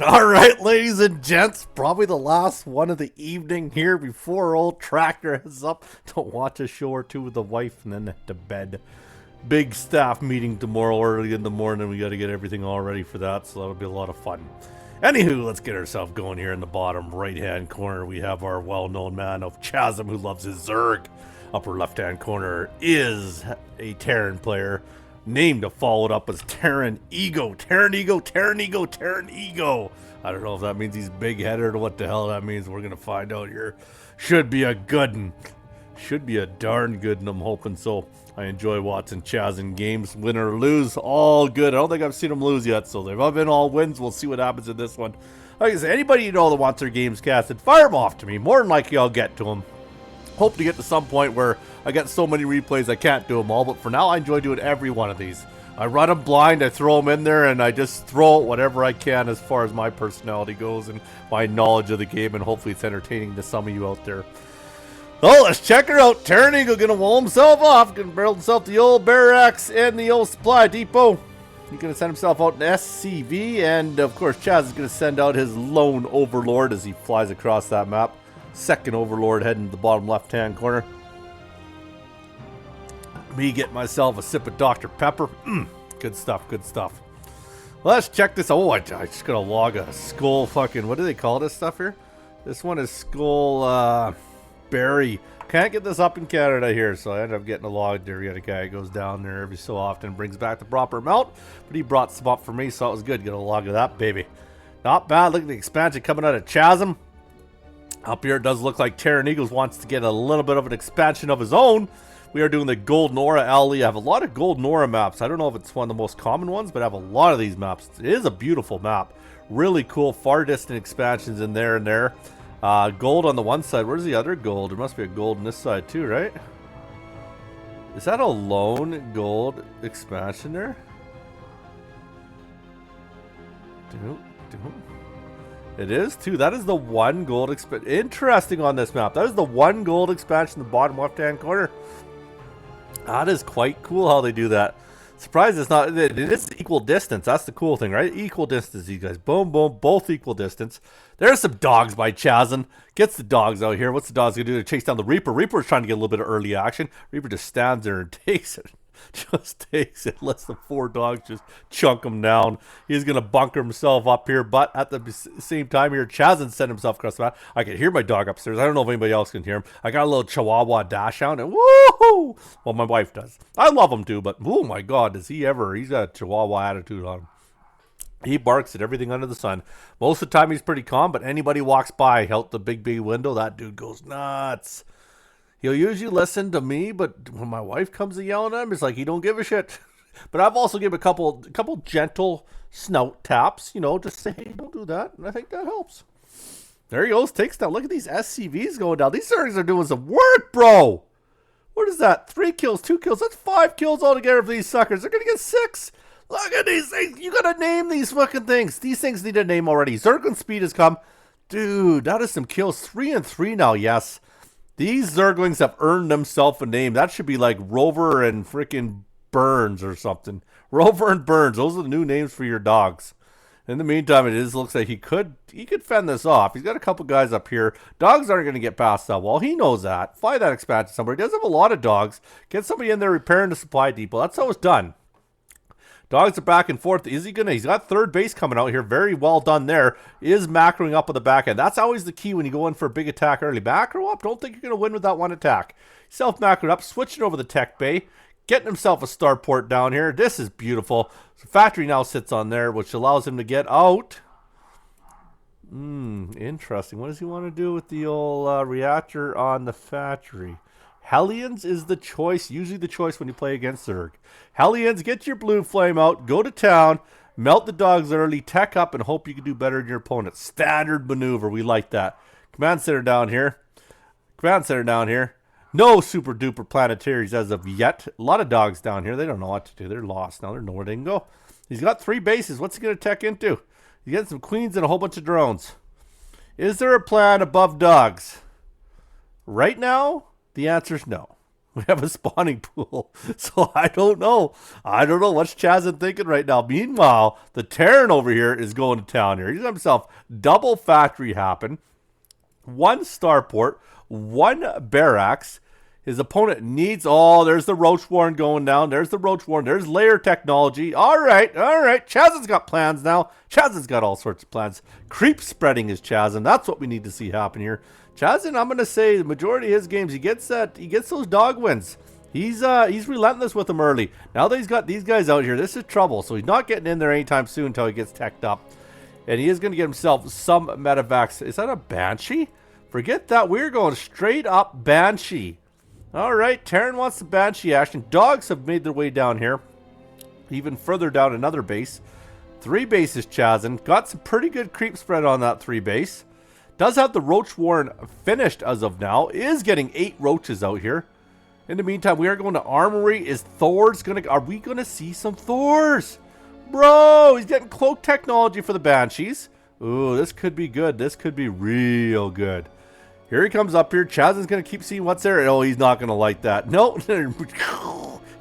All right, ladies and gents, probably the last one of the evening here before old Tractor is up to watch a show or two with the wife and then head to bed. Big staff meeting tomorrow early in the morning. We got to get everything all ready for that, so that'll be a lot of fun. Anywho, let's get ourselves going here in the bottom right-hand corner. We have our well-known man of Chasm who loves his Zerg. Upper left-hand corner is a Terran player named to follow it up as TerranEgo. TerranEgo, TerranEgo, TerranEgo. I don't know if that means he's big-headed or what the hell that means. We're going to find out here. Should be a good one. Should be a darn good one, I'm hoping so. I enjoy watching Chaz in games. Win or lose, all good. I don't think I've seen him lose yet, so they've all been all wins. We'll see what happens in this one. Like I said, anybody you know that wants their games casted, fire them off to me. More than likely I'll get to them. Hope to get to some point where I get so many replays I can't do them all, but for now I enjoy doing every one of these. I run them blind, I throw them in there, and I just throw out whatever I can as far as my personality goes and my knowledge of the game, and hopefully it's entertaining to some of you out there. Oh, let's check her out. TerranEgo gonna wall himself off, gonna build himself the old barracks and the old supply depot. He's gonna send himself out in SCV, and of course Chaz is gonna send out his lone overlord as he flies across that map. Second overlord heading to the bottom left-hand corner. Me getting myself a sip of Dr. Pepper. Good stuff, good stuff. Let's check this. Oh, I just got to log a skull fucking, what do they call this stuff here? This one is skull berry. Can't get this up in Canada here, so I ended up getting a log there. We got a guy who goes down there every so often and brings back the proper amount, but he brought some up for me, so it was good. Get a log of that, baby. Not bad. Look at the expansion coming out of Chasm. Up here, it does look like TerranEgo wants to get a little bit of an expansion of his own. We are doing the Golden Aura Alley. I have a lot of Golden Aura maps. I don't know if it's one of the most common ones, but I have a lot of these maps. It is a beautiful map. Really cool, far distant expansions in there and there. Gold on the one side. Where's the other gold? There must be a gold on this side too, right? Is that a lone gold expansion there? It is too. That is the one gold expansion. Interesting on this map. That is the one gold expansion in the bottom left-hand corner. That is quite cool how they do that. Surprised it's not. It is equal distance. That's the cool thing, right? Equal distance, you guys. Boom, boom. Both equal distance. There's some dogs by Chazin. Gets the dogs out here. What's the dogs going to do? To chase down the Reaper. Reaper's trying to get a little bit of early action. Reaper just stands there and takes it. Just takes it. Lets the four dogs just chunk him down. He's going to bunker himself up here. But at the same time here, Chazin sent himself across the map. I can hear my dog upstairs. I don't know if anybody else can hear him. I got a little Chihuahua dash out. And woohoo! Well, my wife does. I love him too. But oh my God, does he ever. He's got a Chihuahua attitude on him. He barks at everything under the sun. Most of the time he's pretty calm. But anybody walks by out the big window, that dude goes nuts. He'll usually listen to me, but when my wife comes to yelling at him, it's like he don't give a shit. But I've also given a couple gentle snout taps, you know, just say, hey, don't do that. And I think that helps. There he goes, takes down. Look at these SCVs going down. These things are doing some work, bro. What is that? 3 kills, 2 kills. That's 5 kills altogether for these suckers. They're going to get 6. Look at these things. You got to name these fucking things. These things need a name already. Zerglin speed has come. Dude, that is some kills. 3 and 3 now, yes. These Zerglings have earned themselves a name. That should be like Rover and freaking Burns or something. Rover and Burns. Those are the new names for your dogs. In the meantime, looks like he could fend this off. He's got a couple guys up here. Dogs aren't going to get past that wall. He knows that. Fly that expansion somewhere. He does have a lot of dogs. Get somebody in there repairing the supply depot. That's how it's done. Dogs are back and forth. Is he gonna? He's got third base coming out here. Very well done there. Is macroing up on the back end. That's always the key when you go in for a big attack early. Macro up. Don't think you're gonna win with that one attack. Self-macroed up. Switching over the tech bay. Getting himself a starport down here. This is beautiful. So factory now sits on there, which allows him to get out. Interesting. What does he want to do with the old reactor on the factory? Hellions is the choice, usually the choice when you play against Zerg. Hellions, get your blue flame out, go to town, melt the dogs early, tech up, and hope you can do better than your opponent. Standard maneuver, we like that. Command center down here. Command center down here. No super duper planetaries as of yet. A lot of dogs down here, they don't know what to do. They're lost now, they don't know where they can go. He's got 3 bases, what's he going to tech into? He's getting some queens and a whole bunch of drones. Is there a plan above dogs? Right now, the answer is no. We have a spawning pool. So I don't know. I don't know. What's Chasun thinking right now? Meanwhile, the Terran over here is going to town here. He's got himself double factory happen. 1 starport, 1 barracks. His opponent needs... Oh, there's the Roach Warren going down. There's the Roach Warren. There's layer technology. All right. Chasun's got plans now. Chasun's got all sorts of plans. Creep spreading is Chasun. That's what we need to see happen here. Chasun, I'm going to say the majority of his games, he gets those dog wins. He's relentless with them early. Now that he's got these guys out here, this is trouble. So he's not getting in there anytime soon until he gets teched up. And he is going to get himself some medevacs. Is that a Banshee? Forget that. We're going straight up Banshee. All right, Terran wants the Banshee action. Dogs have made their way down here. Even further down another base. 3 bases, Chasun. Got some pretty good creep spread on that 3 base. Does have the Roach Warren finished as of now. Is getting 8 roaches out here. In the meantime, we are going to Armory. Is Thors going to... Are we going to see some Thors? Bro, he's getting cloak technology for the Banshees. Ooh, this could be good. This could be real good. Here he comes up here. Chasun's going to keep seeing what's there. Oh, he's not going to like that. No.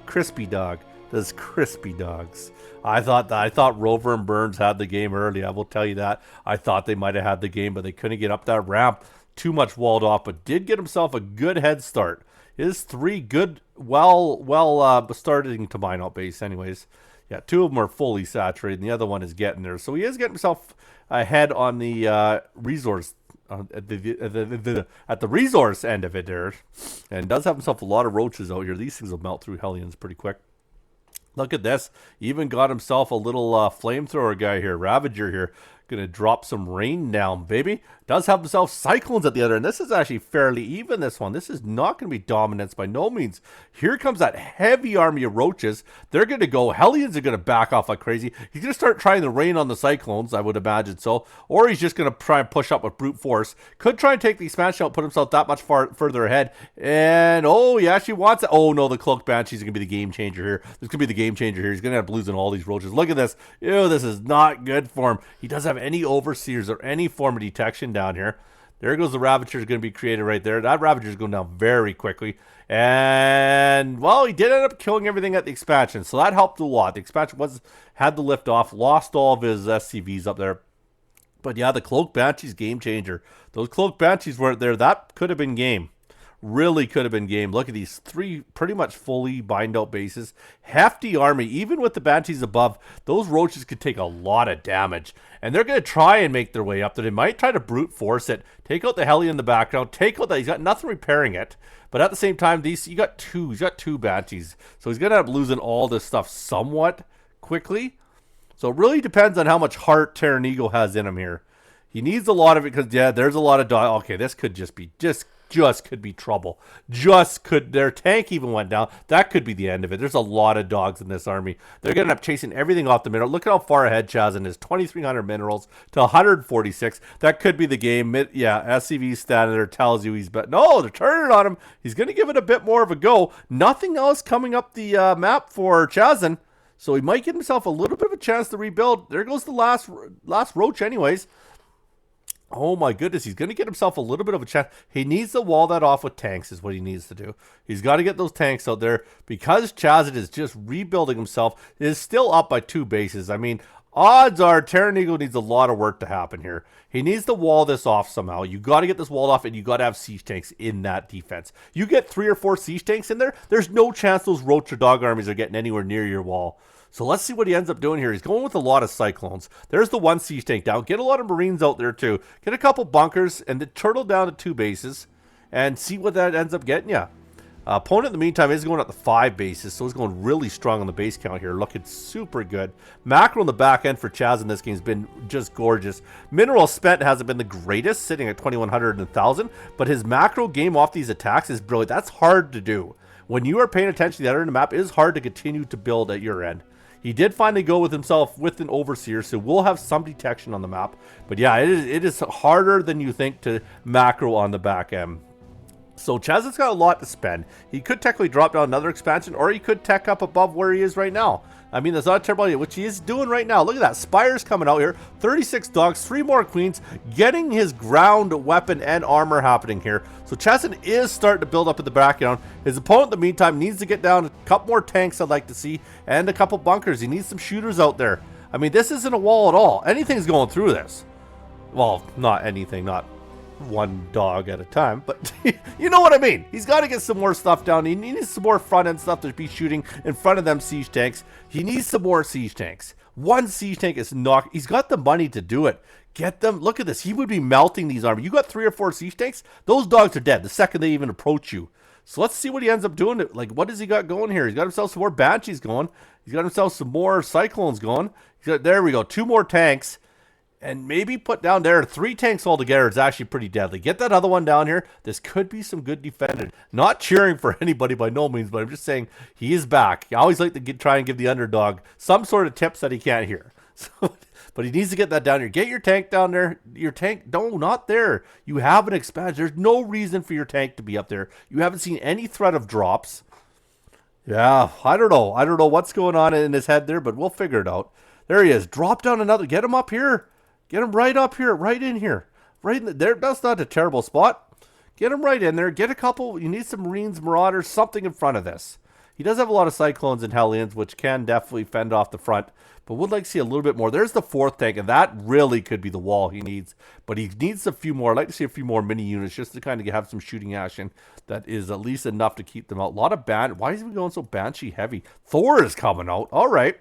Crispy dog. Those crispy dogs. I thought Rover and Burns had the game early. I will tell you that. I thought they might have had the game, but they couldn't get up that ramp. Too much walled off, but did get himself a good head start. His 3 good, well starting to mine out base anyways. Yeah, 2 of them are fully saturated, and the other one is getting there. So he is getting himself ahead on the resource at the resource end of it there, and does have himself a lot of roaches out here. These things will melt through Hellions pretty quick. Look at this. Even got himself a little flamethrower guy here, Ravager here. Gonna drop some rain down, baby. Does have himself Cyclones at the other end. This is actually fairly even, this one. This is not going to be dominance by no means. Here comes that heavy army of roaches. They're going to go. Hellions are going to back off like crazy. He's going to start trying to rain on the Cyclones, I would imagine so. Or he's just going to try and push up with brute force. Could try and take the expansion out, put himself that much further ahead. And, oh, he actually wants it. Oh, no, the Cloaked Banshees are going to be the game changer here. This could be the game changer here. He's going to end up losing all these roaches. Look at this. Ew, this is not good for him. He doesn't have any overseers or any form of detection down here. There goes the Ravager is going to be created right there. That Ravager is going down very quickly. And, well, he did end up killing everything at the expansion. So that helped a lot. The expansion had the lift off. Lost all of his SCVs up there. But yeah, the Cloaked Banshees, game changer. Those Cloaked Banshees weren't there. That could have been game. Really could have been game. Look at these 3 pretty much fully bind out bases. Hefty army. Even with the Banshees above, those roaches could take a lot of damage. And they're going to try and make their way up there. They might try to brute force it. Take out the heli in the background. Take out that. He's got nothing repairing it. But at the same time, he's got two Banshees. So he's going to end up losing all this stuff somewhat quickly. So it really depends on how much heart TerranEgo has in him here. He needs a lot of it because, yeah, there's a lot of dog. Okay, this could just be could be trouble. Their tank even went down. That could be the end of it. There's a lot of dogs in this army. They're going to end up chasing everything off the mineral. Look at how far ahead Chasun is. 2,300 minerals to 146. That could be the game. Yeah, SCV standing there tells you but no, they're turning on him. He's going to give it a bit more of a go. Nothing else coming up the map for Chasun. So he might give himself a little bit of a chance to rebuild. There goes the last roach anyways. Oh my goodness, he's going to get himself a little bit of a chance. He needs to wall that off with tanks is what he needs to do. He's got to get those tanks out there because Chasun is just rebuilding himself. It is still up by 2 bases. I mean, odds are TerranEgo needs a lot of work to happen here. He needs to wall this off somehow. You got to get this walled off and you got to have siege tanks in that defense. You get 3 or 4 siege tanks in there, there's no chance those roach or dog armies are getting anywhere near your wall. So let's see what he ends up doing here. He's going with a lot of Cyclones. There's the 1 siege tank down. Get a lot of Marines out there too. Get a couple bunkers and then turtle down to 2 bases and see what that ends up getting you. Opponent in the meantime is going up to 5 bases, so he's going really strong on the base count here. Looking super good. Macro on the back end for Chaz in this game has been just gorgeous. Mineral spent hasn't been the greatest, sitting at 2,100 and 1,000, but his macro game off these attacks is brilliant. That's hard to do. When you are paying attention to the other end of the map, it is hard to continue to build at your end. He did finally go with himself with an overseer, so we'll have some detection on the map. But yeah, it is harder than you think to macro on the back end. So Chasun's got a lot to spend. He could technically drop down another expansion, or he could tech up above where he is right now. I mean, that's not a terrible idea, which he is doing right now. Look at that. Spire's coming out here. 36 dogs, 3 more queens, getting his ground weapon and armor happening here. So Chasun is starting to build up in the background. His opponent, in the meantime, needs to get down a couple more tanks I'd like to see, and a couple bunkers. He needs some shooters out there. I mean, this isn't a wall at all. Anything's going through this. Well, not anything, not one dog at a time, but you know what I mean. He's got to get some more stuff down. He needs some more front end stuff to be shooting in front of them siege tanks. He needs some more siege tanks. One siege tank is not, he's got the money to do it. Get them, look at this. He would be melting these armor. You got 3 or 4 siege tanks, those dogs are dead the second they even approach you. So let's see what he ends up doing. Like, what has he got going here? He's got himself some more banshees going. He's got himself some more cyclones going. He's got, there we go, 2 more tanks. And maybe put down there 3 tanks altogether is actually pretty deadly. Get that other one down here. This could be some good defending. Not cheering for anybody by no means, but I'm just saying he is back. I always like to try and give the underdog some sort of tips that he can't hear. So, but he needs to get that down here. Get your tank down there. Your tank, no, not there. You have an expansion. There's no reason for your tank to be up there. You haven't seen any threat of drops. Yeah, I don't know. I don't know what's going on in his head there, but we'll figure it out. There he is. Drop down another. Get him up here. Get him right up here, right in here. Right in there. That's not a terrible spot. Get him right in there. Get a couple. You need some Marines, Marauders, something in front of this. He does have a lot of Cyclones and Hellions, which can definitely fend off the front. But would like to see a little bit more. There's the 4th tank, and that really could be the wall he needs. But he needs a few more. I'd like to see a few more mini units just to kind of have some shooting action that is at least enough to keep them out. A lot of Why is he going so Banshee heavy? Thor is coming out. All right.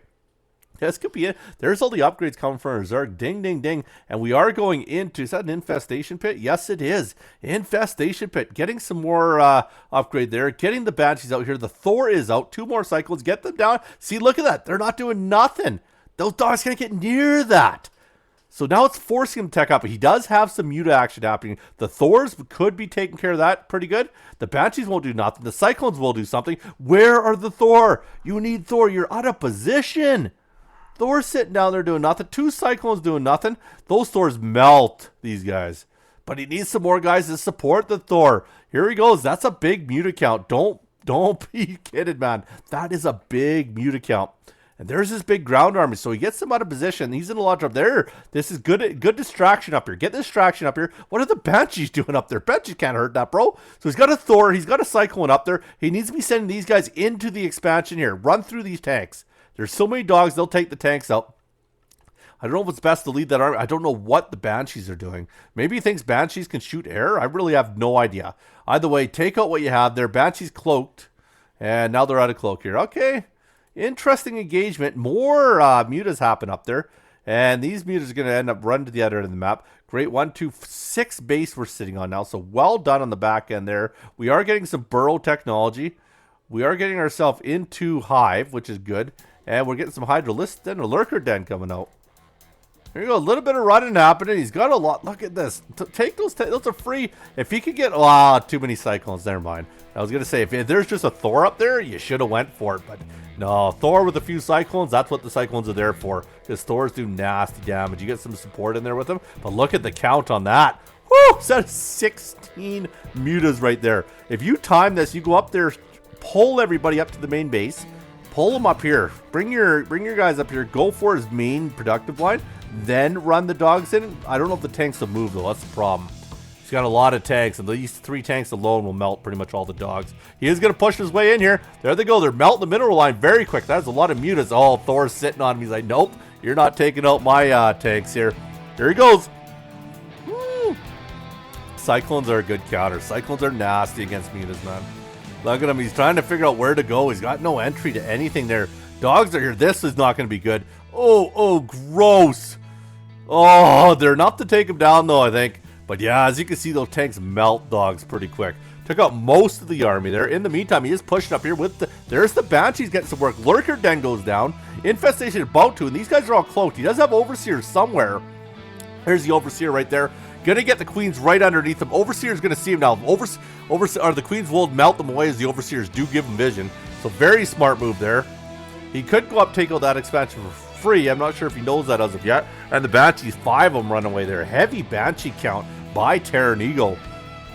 This could be it. There's all the upgrades coming from Zerg. Ding, ding, ding. And we are going into, is that an infestation pit? Yes, it is. Infestation pit. Getting some more upgrade there. Getting the Banshees out here. The Thor is out. 2 more cycles. Get them down. See, look at that. They're not doing nothing. Those dogs can't get near that. So now it's forcing him to tech up. He does have some Muta action happening. The Thors could be taking care of that pretty good. The Banshees won't do nothing. The Cyclones will do something. Where are the Thor? You need Thor. You're out of position. Thor's sitting down there doing nothing. 2 Cyclones doing nothing. Those Thors melt these guys. But he needs some more guys to support the Thor. Here he goes. That's a big Muta count. Don't be kidding, man. That is a big Muta count. And there's this big ground army. So he gets them out of position. He's in a lot of trouble there. This is good distraction up here. Get distraction up here. What are the Banshees doing up there? Banshees can't hurt that, bro. So he's got a Thor. He's got a Cyclone up there. He needs to be sending these guys into the expansion here. Run through these tanks. There's so many dogs, they'll take the tanks out. I don't know if it's best to lead that army. I don't know what the Banshees are doing. Maybe he thinks Banshees can shoot air. I really have no idea. Either way, take out what you have there. Banshees cloaked. And now they're out of cloak here. Okay. Interesting engagement. More mutas happen up there. And these mutas are going to end up running to the other end of the map. Great. 1, 2, 6 base we're sitting on now. So well done on the back end there. We are getting some burrow technology. We are getting ourselves into Hive, which is good. And we're getting some Hydralist and a Lurker Den coming out. There you go. A little bit of running happening. He's got a lot. Look at this. Take those. Those are free. If he could get... too many Cyclones. Never mind. I was going to say, if there's just a Thor up there, you should have went for it. But no, Thor with a few Cyclones, that's what the Cyclones are there for. Because Thors do nasty damage. You get some support in there with them. But look at the count on that. Woo! That's 16 mutas right there. If you time this, you go up there, pull everybody up to the main base. Pull them up here. Bring your guys up here. Go for his main productive line. Then run the dogs in. I don't know if the tanks will move, though. That's the problem. He's got a lot of tanks, and these 3 tanks alone will melt pretty much all the dogs. He is going to push his way in here. There they go. They're melting the mineral line very quick. That is a lot of mutas. Oh, Thor's sitting on him. He's like, nope, you're not taking out my tanks here. Here he goes. Woo. Cyclones are a good counter. Cyclones are nasty against mutas, man. Look at him. He's trying to figure out where to go. He's got no entry to anything there. Dogs are here. This is not going to be good. Oh, gross. Oh, they're enough to take him down, though, I think. But yeah, as you can see, those tanks melt dogs pretty quick. Took out most of the army there. In the meantime, he is pushing up here with the... There's the Banshees getting some work. Lurker Den goes down. Infestation about to, and these guys are all cloaked. He does have Overseers somewhere. Here's the Overseer right there. Gonna get the Queens right underneath him. Overseer's gonna see him now. The Queens will melt them away as the Overseers do give him vision. So very smart move there. He could go up, take out that expansion for free. I'm not sure if he knows that as of yet. And the Banshees, 5 of them run away there. Heavy Banshee count by TerranEgo.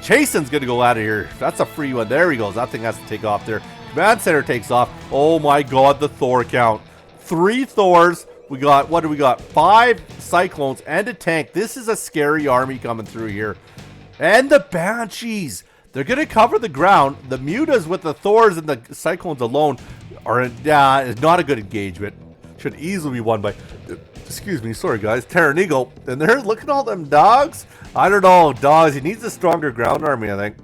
Chason's going to go out of here. That's a free one. There he goes. That thing has to take off there. Command center takes off. Oh my god, the Thor count. 3 Thors. We got, what do we got? 5 Cyclones and a tank. This is a scary army coming through here. And the Banshees. They're going to cover the ground. The Mutas with the Thors and the Cyclones alone are is not a good engagement. Should easily be won by, excuse me, sorry guys, TerranEgo. And they're looking at all them dogs. I don't know, dogs. He needs a stronger ground army, I think.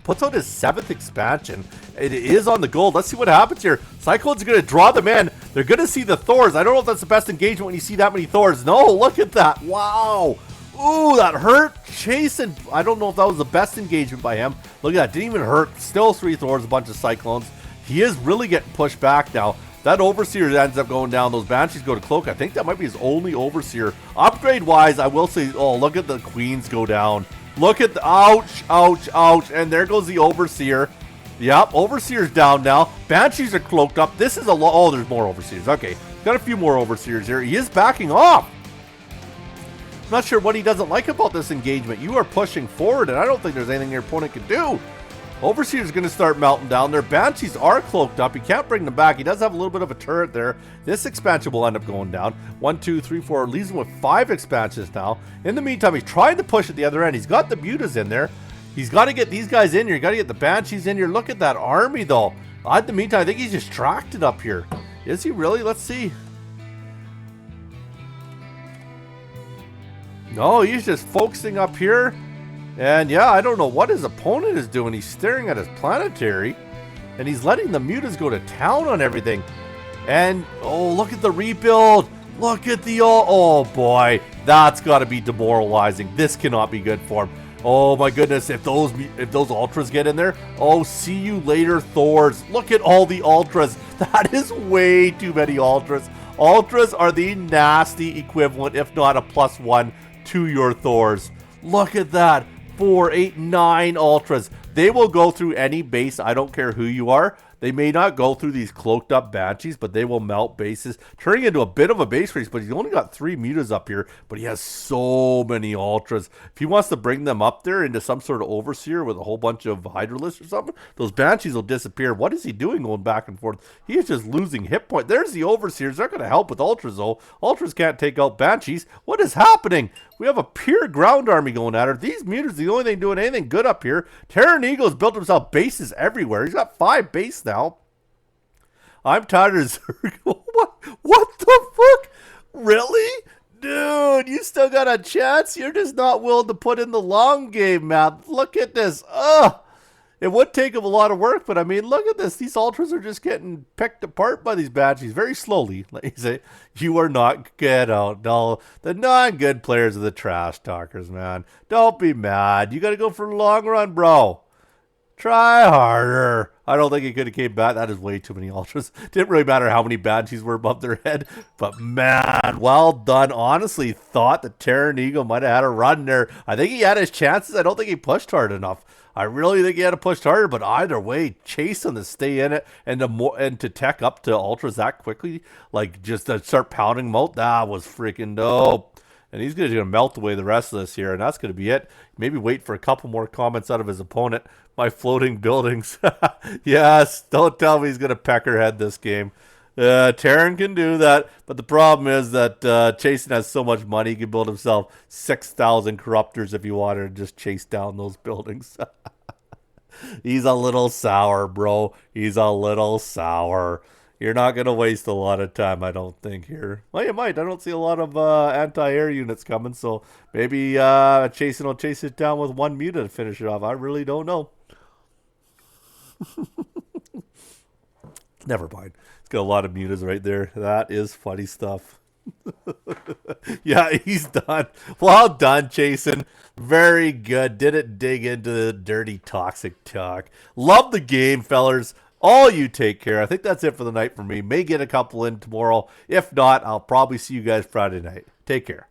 Puts out his 7th expansion. It is on the gold. Let's see what happens here. Cyclones are going to draw them in. They're going to see the Thors. I don't know if that's the best engagement when you see that many Thors. No, look at that. Wow. Ooh, that hurt. Chasing. I don't know if that was the best engagement by him. Look at that. Didn't even hurt. Still 3 Thors, a bunch of Cyclones. He is really getting pushed back now. That Overseer ends up going down. Those Banshees go to Cloak. I think that might be his only Overseer. Upgrade-wise, I will say, oh, look at the Queens go down. Look at the, ouch, ouch, ouch. And there goes the Overseer. Yep, Overseer's down now. Banshees are cloaked up. This is a lot. Oh, there's more Overseers. Okay, got a few more Overseers here. He is backing off. I'm not sure what he doesn't like about this engagement. You are pushing forward, and I don't think there's anything your opponent can do. Overseer's going to start melting down. Their Banshees are cloaked up. He can't bring them back. He does have a little bit of a turret there. This expansion will end up going down. 1, 2, 3, 4. Leaves him with 5 expansions now. In the meantime, he's trying to push at the other end. He's got the Mutas in there. He's got to get these guys in here. You got to get the Banshees in here. Look at that army, though. In the meantime, I think he's just tracked it up here. Is he really? Let's see. No, he's just focusing up here. And yeah, I don't know what his opponent is doing. He's staring at his planetary. And he's letting the Mutas go to town on everything. And, oh, look at the rebuild. Look at the, oh boy. That's got to be demoralizing. This cannot be good for him. Oh my goodness, if those Ultras get in there, oh, see you later, Thors. Look at all the Ultras. That is way too many Ultras. Ultras are the nasty equivalent, if not a +1 to your Thors. Look at that. 4, 8, 9 Ultras. They will go through any base. I don't care who you are. They may not go through these cloaked up Banshees, but they will melt bases, turning into a bit of a base race. But he's only got 3 Mutas up here, but he has so many Ultras. If he wants to bring them up there into some sort of Overseer with a whole bunch of Hydralisks or something, those Banshees will disappear. What is he doing going back and forth? He is just losing hit point. There's the Overseers. They're going to help with Ultras, though. Ultras can't take out Banshees. What is happening? We have a pure ground army going at her. These Mutas are the only thing doing anything good up here. TerranEgo's built himself bases everywhere. He's got 5 bases now. I'm tired of Zerg. What the fuck? Really? Dude, you still got a chance? You're just not willing to put in the long game, man. Look at this. Ugh. It would take him a lot of work, but I mean, look at this. These Ultras are just getting picked apart by these Banshees very slowly. Like you say, you are not good out. No, the non-good players are the trash talkers, man. Don't be mad. You got to go for the long run, bro. Try harder. I don't think he could have came back. That is way too many Ultras. Didn't really matter how many Banshees were above their head. But man, well done. Honestly, thought that TerranEgo might have had a run there. I think he had his chances. I don't think he pushed hard enough. I really think he had to push harder, but either way, chasing to stay in it and to tech up to Ultras that quickly, like just to start pounding them out, that was freaking dope. And he's going to melt away the rest of this here, and that's going to be it. Maybe wait for a couple more comments out of his opponent. My floating buildings. Yes, don't tell me he's going to peckerhead this game. Terran can do that, but the problem is that Chasun has so much money, he can build himself 6,000 corruptors if he wanted to just chase down those buildings. He's a little sour, bro. He's a little sour. You're not going to waste a lot of time, I don't think, here. Well, you might. I don't see a lot of anti-air units coming, so maybe Chasun will chase it down with 1 Muta to finish it off. I really don't know. Never mind. It's got a lot of Mutas right there. That is funny stuff. Yeah, he's done. Well done, Chasun. Very good. Didn't dig into the dirty, toxic talk. Love the game, fellers. All you take care. I think that's it for the night for me. May get a couple in tomorrow. If not, I'll probably see you guys Friday night. Take care.